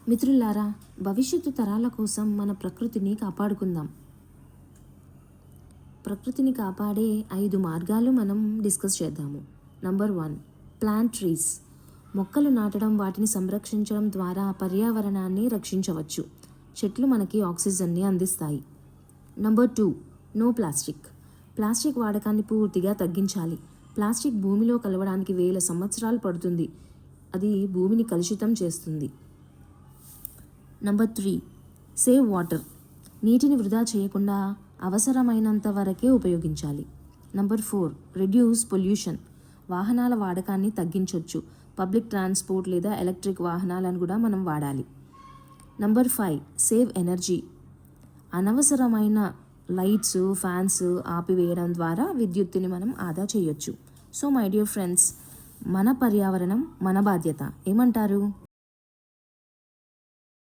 మిత్రులారా, భవిష్యత్తు తరాల కోసం మన ప్రకృతిని కాపాడుకుందాం. ప్రకృతిని కాపాడే 5 మార్గాలు మనం డిస్కస్ చేద్దాము. Number 1, plant trees. మొక్కలు నాటడం, వాటిని సంరక్షించడం ద్వారా పర్యావరణాన్ని రక్షించవచ్చు. చెట్లు మనకి ఆక్సిజన్ని అందిస్తాయి. Number 2, no plastic. ప్లాస్టిక్ వాడకాన్ని పూర్తిగా తగ్గించాలి. ప్లాస్టిక్ భూమిలో కలవడానికి వేల సంవత్సరాలు పడుతుంది. అది భూమిని కలుషితం చేస్తుంది. Number 3, save water. నీటిని వృధా చేయకుండా అవసరమైనంత వరకే ఉపయోగించాలి. Number 4, reduce pollution. వాహనాల వాడకాన్ని తగ్గించవచ్చు. పబ్లిక్ ట్రాన్స్పోర్ట్ లేదా ఎలక్ట్రిక్ వాహనాలను కూడా మనం వాడాలి. Number 5, save energy. అనవసరమైన లైట్స్, ఫ్యాన్స్ ఆపివేయడం ద్వారా విద్యుత్తుని మనం ఆదా చేయొచ్చు. సో మై డియర్ ఫ్రెండ్స్, మన పర్యావరణం మన బాధ్యత. ఏమంటారు?